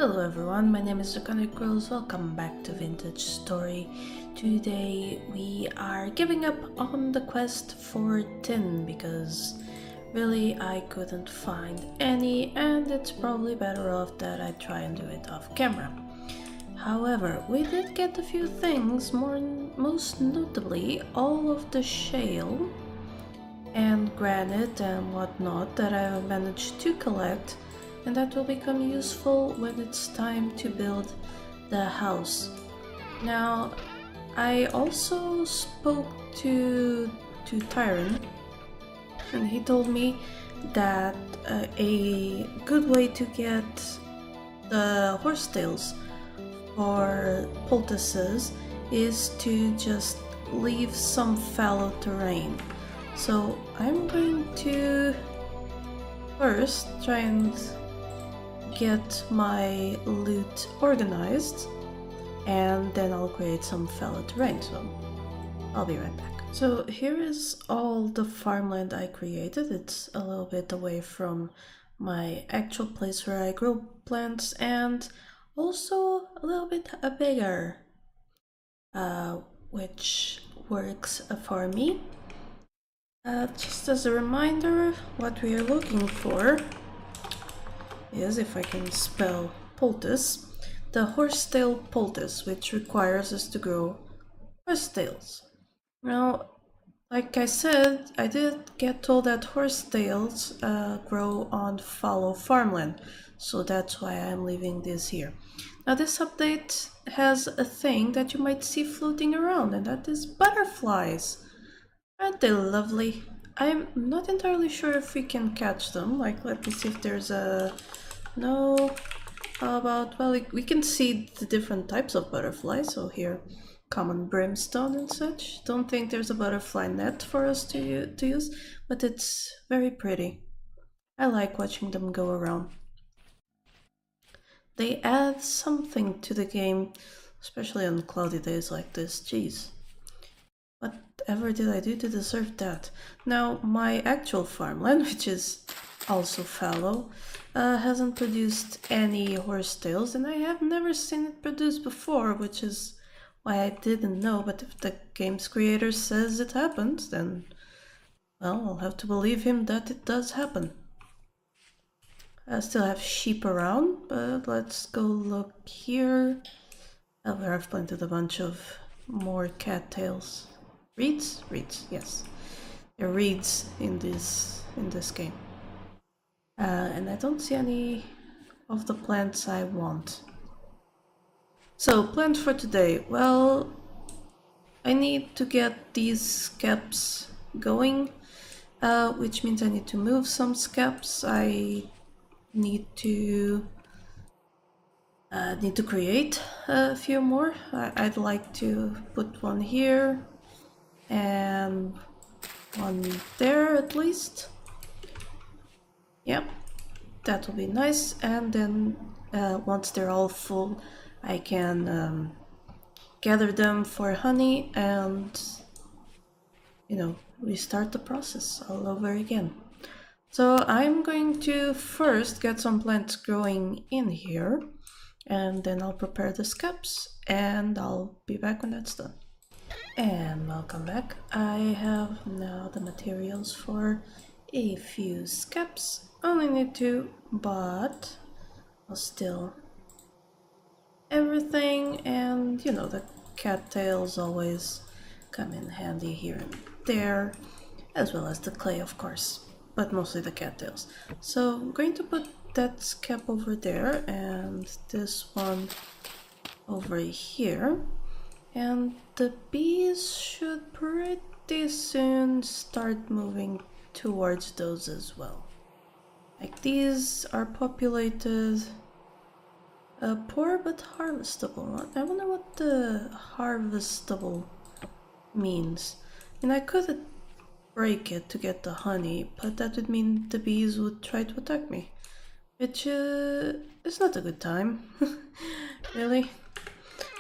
Hello everyone, my name is Draconicrose. Welcome back to Vintage Story. Today we are giving up on the quest for tin because really I couldn't find any, and it's probably better off that I try and do it off camera. However, we did get a few things, most notably all of the shale and granite and whatnot that I managed to collect, and that will become useful when it's time to build the house. Now, I also spoke to Tyron, and he told me that a good way to get the horsetails for poultices is to just leave some fallow terrain. So I'm going to first try and get my loot organized, and then I'll create some fallow terrain, so I'll be right back. So here is all the farmland I created. It's a little bit away from my actual place where I grow plants, and also a little bit bigger, which works for me. Just as a reminder, what we are looking for is, if I can spell poultice, the horsetail poultice, which requires us to grow horsetails. Now, like I said, I did get told that horsetails grow on fallow farmland, so that's why I'm leaving this here. Now, this update has a thing that you might see floating around, and that is butterflies. Aren't they lovely? I'm not entirely sure if we can catch them. Like, let me see if there's a... No. How about... Well, we can see the different types of butterflies. So here, common brimstone and such. Don't think there's a butterfly net for us to use, but it's very pretty. I like watching them go around. They add something to the game, especially on cloudy days like this. Jeez. Whatever did I do to deserve that? Now, my actual farmland, which is also fallow, hasn't produced any horsetails, and I have never seen it produced before, which is why I didn't know. But if the game's creator says it happens, then, well, I'll have to believe him that it does happen. I still have sheep around, but let's go look here. Where I've planted a bunch of more cattails. Reeds? Reeds, yes. There are reeds in this game. And I don't see any of the plants I want. So, plans for today. Well, I need to get these skeps going, which means I need to move some skeps. I need to create a few more. I'd like to put one here and one there at least. Yep, that will be nice. And then once they're all full, I can gather them for honey and, you know, restart the process all over again. So I'm going to first get some plants growing in here, and then I'll prepare the skeps, and I'll be back when that's done. And welcome back. I have now the materials for a few skeps. Only need two, but I'll still everything, and you know, the cattails always come in handy here and there, as well as the clay, of course, but mostly the cattails. So I'm going to put that skep over there and this one over here. And the bees should pretty soon start moving towards those as well. Like, these are populated, poor but harvestable. I wonder what the harvestable means. And I could break it to get the honey, but that would mean the bees would try to attack me, which is not a good time. Really.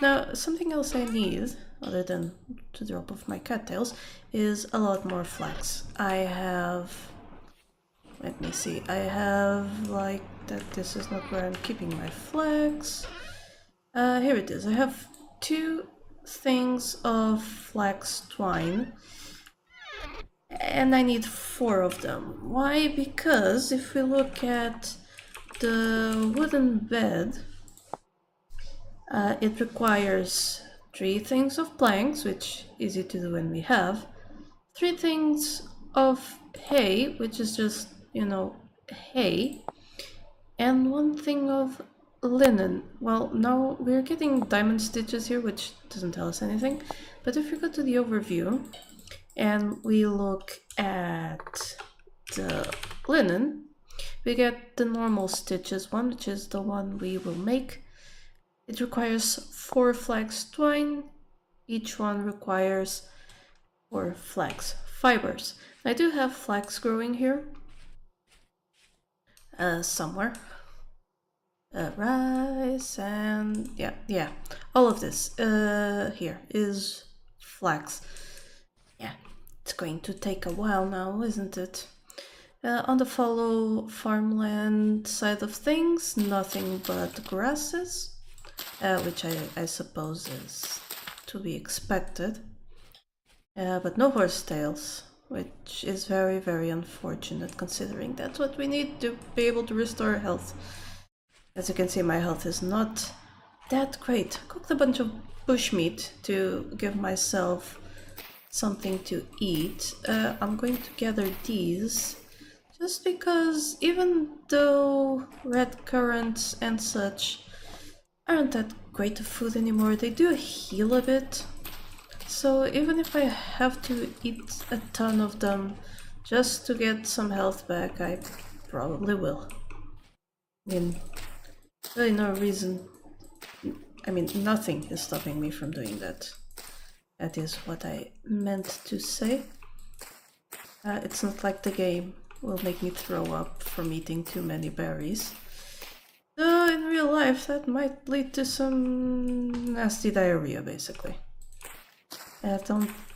Now, something else I need, other than to drop off my cattails, is a lot more flax. I have Let me see, I have like that this is not where I'm keeping my flax. Here it is. I have 2 things of flax twine. And I need 4 of them. Why? Because if we look at the wooden bed, it requires 3 things of planks, which is easy to do when we have, 3 things of hay, which is just, you know, hay, and 1 thing of linen. Well, now we're getting diamond stitches here, which doesn't tell us anything, but if we go to the overview and we look at the linen, we get the normal stitches one, which is the one we will make. It requires 4 flax twine. Each one requires 4 flax fibers. I do have flax growing here somewhere. Rice and yeah, all of this here is flax. Yeah, it's going to take a while now, isn't it? On the fallow farmland side of things, nothing but grasses, which I suppose is to be expected, but no horsetails, which is very, very unfortunate considering that's what we need to be able to restore health. As you can see, my health is not that great. I cooked a bunch of bushmeat to give myself something to eat. I'm going to gather these just because even though red currants and such aren't that great of food anymore, they do heal a bit. So even if I have to eat a ton of them just to get some health back, I probably will. I mean, really no reason. I mean, nothing is stopping me from doing that. That is what I meant to say. It's not like the game will make me throw up from eating too many berries. Though in real life that might lead to some nasty diarrhea, basically.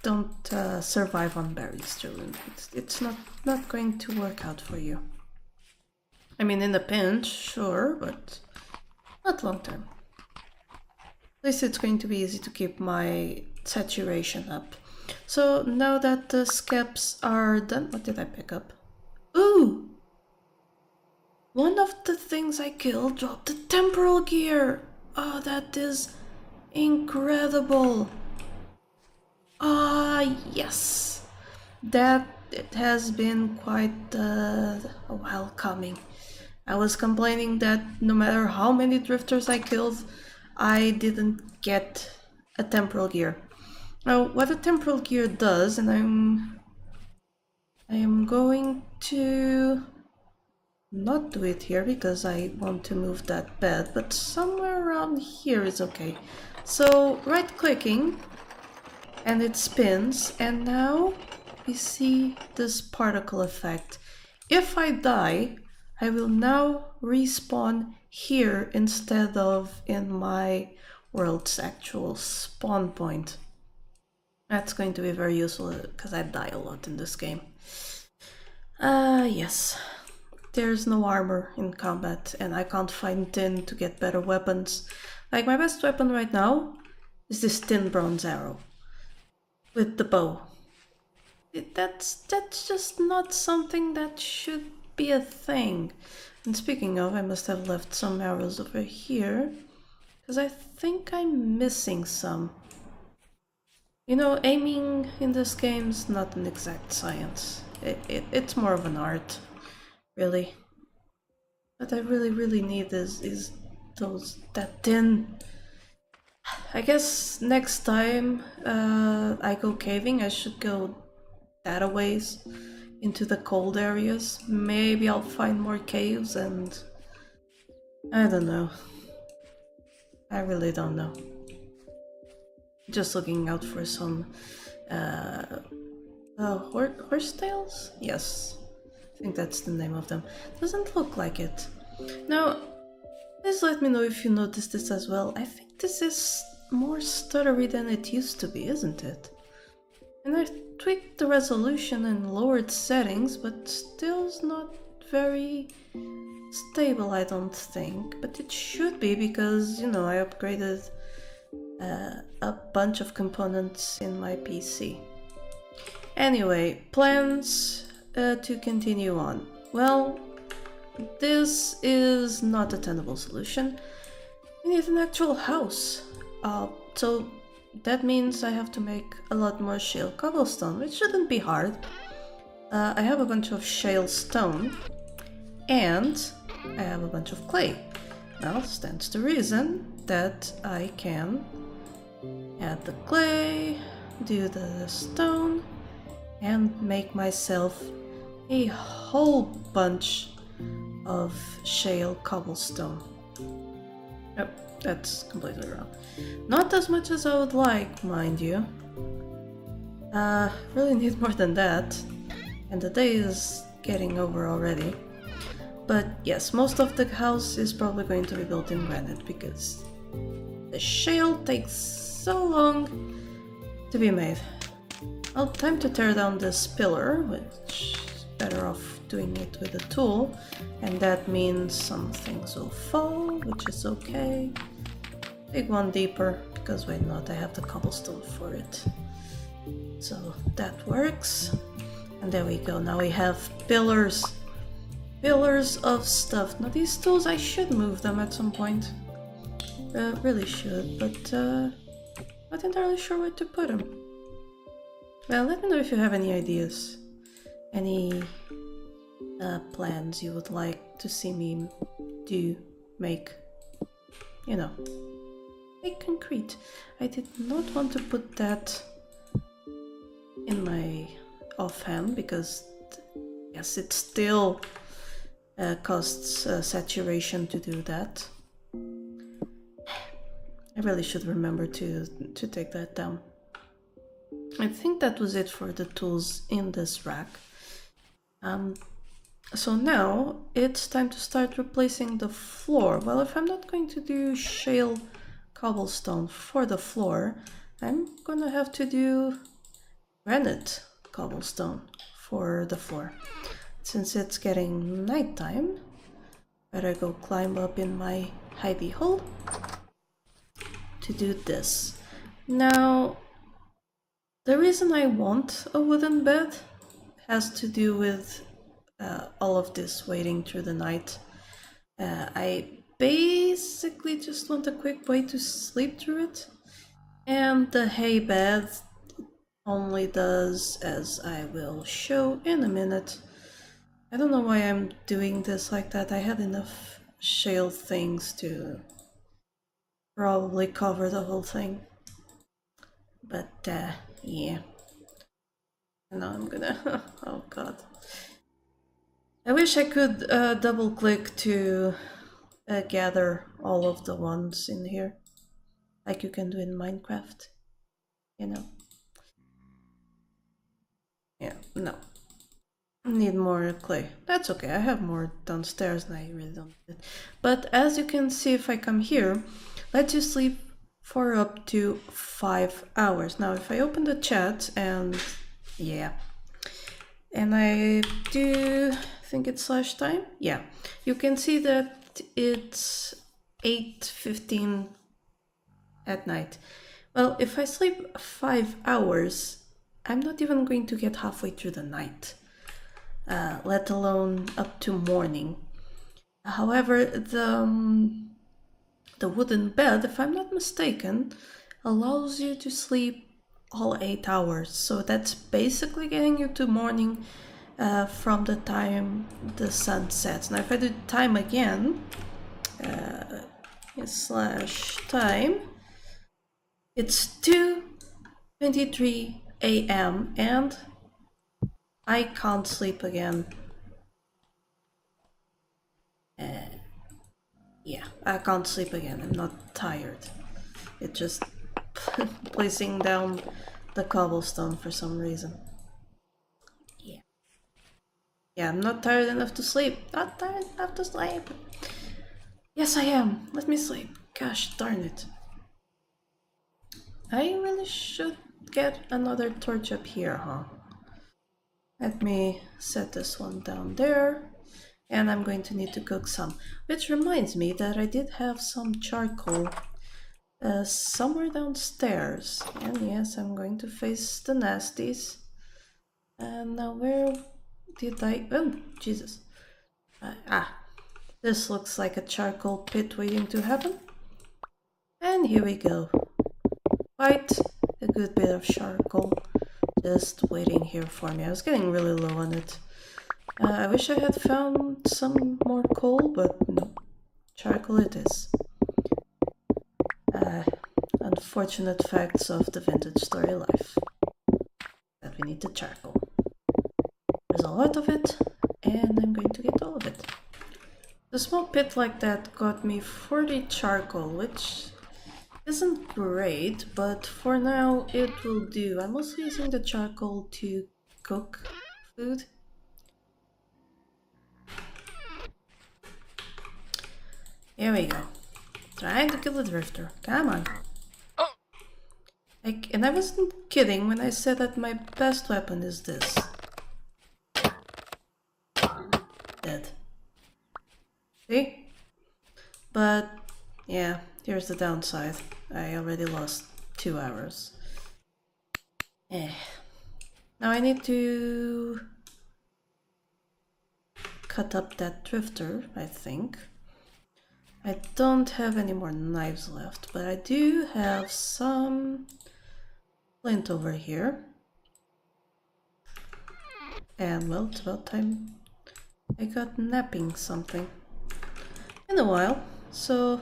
Don't survive on berries, children. It's not going to work out for you. I mean, in a pinch, sure, but not long term. At least it's going to be easy to keep my saturation up. So now that the skeps are done, what did I pick up? Ooh! One of the things I killed dropped the temporal gear! Oh, that is incredible! Ah, yes! That it has been quite a while coming. I was complaining that no matter how many drifters I killed, I didn't get a temporal gear. Now, what a temporal gear does, and I am going to not do it here because I want to move that bed, but somewhere around here is okay. So right-clicking, and it spins, and now we see this particle effect. If I die, I will now respawn here instead of in my world's actual spawn point. That's going to be very useful because I die a lot in this game. Yes. There's no armor in combat and I can't find tin to get better weapons. Like my best weapon right now is this tin bronze arrow with the bow. That's just not something that should be a thing. And speaking of, I must have left some arrows over here because I think I'm missing some. You know, aiming in this game's not an exact science. It's more of an art, really. What I really need is that tin. I guess next time I go caving, I should go that a ways into the cold areas. Maybe I'll find more caves and I don't know. I really don't know. Just looking out for some horsetails? Yes, I think that's the name of them. Doesn't look like it. Now, please let me know if you noticed this as well. I think this is more stuttery than it used to be, isn't it? And I tweaked the resolution and lowered settings, but still's not very stable, I don't think, but it should be because, you know, I upgraded a bunch of components in my PC. Anyway, plans to continue on. Well, this is not a tenable solution. We need an actual house. So that means I have to make a lot more shale cobblestone, which shouldn't be hard. I have a bunch of shale stone, and I have a bunch of clay. Now stands to reason that I can add the clay, do the stone, and make myself a whole bunch of shale cobblestone. Oh, that's completely wrong. Not as much as I would like, mind you. Really need more than that. And the day is getting over already. But yes, most of the house is probably going to be built in granite because the shale takes so long to be made. Well, time to tear down this pillar, which is better off doing it with a tool, and that means some things will fall, which is okay. Dig one deeper, because why not, I have the cobblestone for it. So that works. And there we go, now we have pillars. Pillars of stuff. Now these tools, I should move them at some point. Really should, but not entirely sure where to put them. Well, let me know if you have any ideas. Any plans you would like to see me do, make, you know, make concrete. I did not want to put that in my offhand because, yes, it still costs saturation to do that. I really should remember to take that down. I think that was it for the tools in this rack. So now it's time to start replacing the floor. Well, if I'm not going to do shale cobblestone for the floor, I'm gonna have to do granite cobblestone for the floor. Since it's getting nighttime, better go climb up in my hidey hole to do this. Now, the reason I want a wooden bed has to do with all of this waiting through the night. I basically just want a quick way to sleep through it, and the hay bed only does, as I will show in a minute. I don't know why I'm doing this like that. I had enough shale things to probably cover the whole thing. But yeah. And now I'm gonna... oh god. I wish I could double click to gather all of the ones in here. Like you can do in Minecraft. You know. Yeah, no. Need more clay. That's okay, I have more downstairs and I really don't need it. But as you can see, if I come here, let you sleep for up to 5 hours. Now if I open the chat and yeah, and I do, I think it's /time, yeah, you can see that it's 8:15 at night. Well, if I sleep 5 hours, I'm not even going to get halfway through the night. Let alone up to morning. However, the wooden bed, if I'm not mistaken, allows you to sleep all 8 hours. So that's basically getting you to morning from the time the sun sets. Now if I do time again, /time, it's 2:23 a.m. and I can't sleep again. Yeah, I can't sleep again. I'm not tired. It's just placing down the cobblestone for some reason. Yeah. Yeah, I'm not tired enough to sleep. Not tired enough to sleep. Yes, I am. Let me sleep. Gosh darn it. I really should get another torch up here, huh? Let me set this one down there. And I'm going to need to cook some. Which reminds me that I did have some charcoal somewhere downstairs. And yes, I'm going to face the nasties. And now where did I... Oh, Jesus. This looks like a charcoal pit waiting to happen. And here we go. Quite a good bit of charcoal just waiting here for me. I was getting really low on it. I wish I had found some more coal, but no. Charcoal it is. Unfortunate facts of the vintage story life. That we need the charcoal. There's a lot of it, and I'm going to get all of it. The small pit like that got me 40 charcoal, which isn't great, but for now it will do. I'm also using the charcoal to cook food. Here we go. Trying to kill the drifter. Come on. And I wasn't kidding when I said that my best weapon is this. Dead. See? But yeah, here's the downside. I already lost 2 hours. Now I need to cut up that drifter, I think. I don't have any more knives left, but I do have some flint over here. And well, it's about time I got napping something in a while, so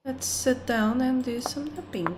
let's sit down and do some napping.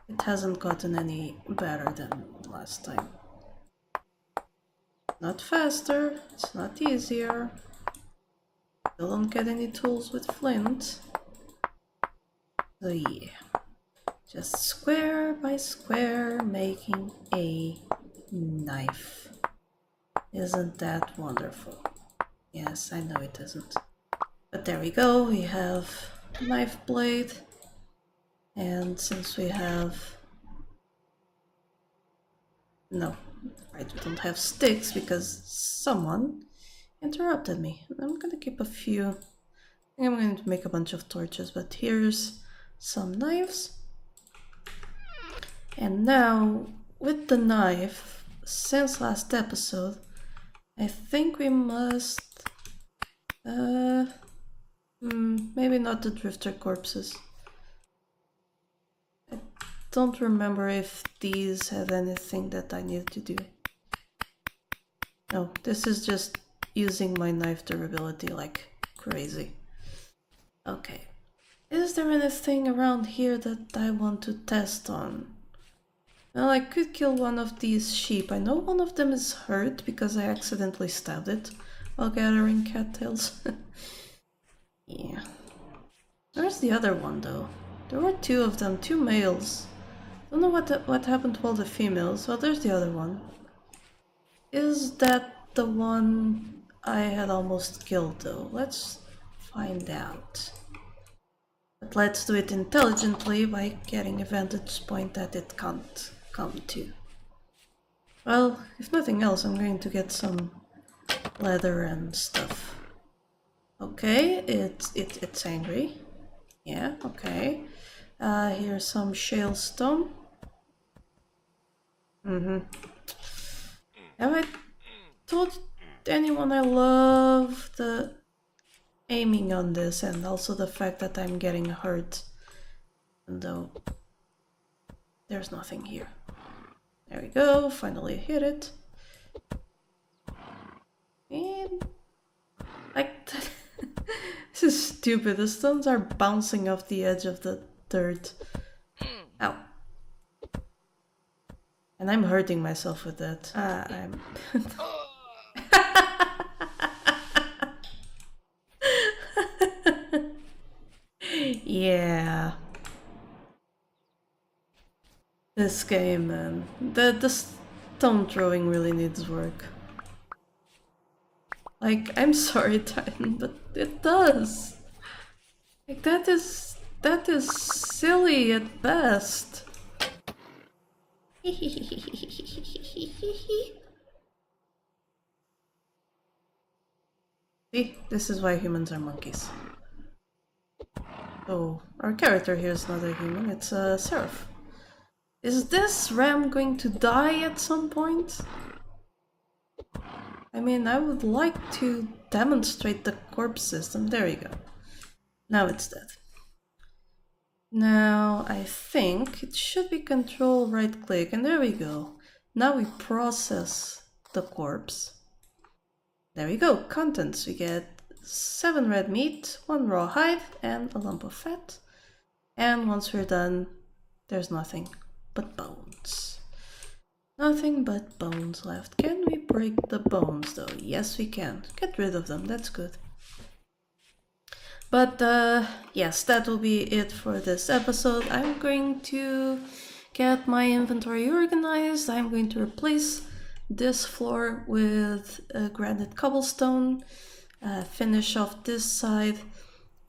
It hasn't gotten any better than last time. Not faster, it's not easier. Still don't get any tools with flint. So yeah, just square by square making a knife. Isn't that wonderful? Yes, I know it isn't. But there we go, we have a knife blade. And since we have... No, right, we don't have sticks because someone interrupted me. I'm gonna keep a few. I think I'm going to make a bunch of torches, but here's some knives. And now, with the knife, since last episode, I think we must... maybe not the drifter corpses. I don't remember if these have anything that I need to do. No, this is just using my knife durability like crazy. Okay. Is there anything around here that I want to test on? Well, I could kill one of these sheep. I know one of them is hurt because I accidentally stabbed it while gathering cattails. Yeah. Where's the other one though? There were 2 of them, 2 males. Don't know what happened to all the females. Well, there's the other one. Is that the one I had almost killed though? Let's find out. But let's do it intelligently by getting a vantage point that it can't come to. Well, if nothing else, I'm going to get some leather and stuff. Okay, it's angry. Yeah, okay. Here's some shale stone. Have I told anyone I love the aiming on this and also the fact that I'm getting hurt? And though there's nothing here. There we go, finally hit it. And like this is stupid. The stones are bouncing off the edge of the dirt. Ow. And I'm hurting myself with that. I'm... Yeah. This game, man. The stone throwing really needs work. Like, I'm sorry, Titan, but it does. Like, that is silly at best. See, this is why humans are monkeys. So, our character here is not a human, it's a seraph. Is this ram going to die at some point? I mean, I would like to demonstrate the corpse system. There you go. Now it's dead. Now, I think it should be control right click, and there we go. Now we process the corpse. There we go, contents. We get 7 red meat, 1 raw hide, and a lump of fat. And once we're done, there's nothing but bones. Nothing but bones left. Can we break the bones though? Yes, we can. Get rid of them, that's good. But yes, that will be it for this episode. I'm going to get my inventory organized. I'm going to replace this floor with granite cobblestone, finish off this side,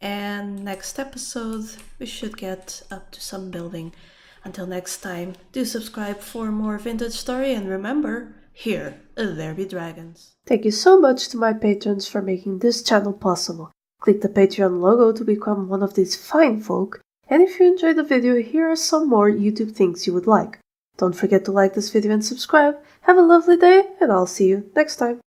and next episode we should get up to some building. Until next time, do subscribe for more vintage story, and remember, here there be dragons. Thank you so much to my patrons for making this channel possible. Click the Patreon logo to become one of these fine folk, and if you enjoyed the video, here are some more YouTube things you would like. Don't forget to like this video and subscribe. Have a lovely day, and I'll see you next time.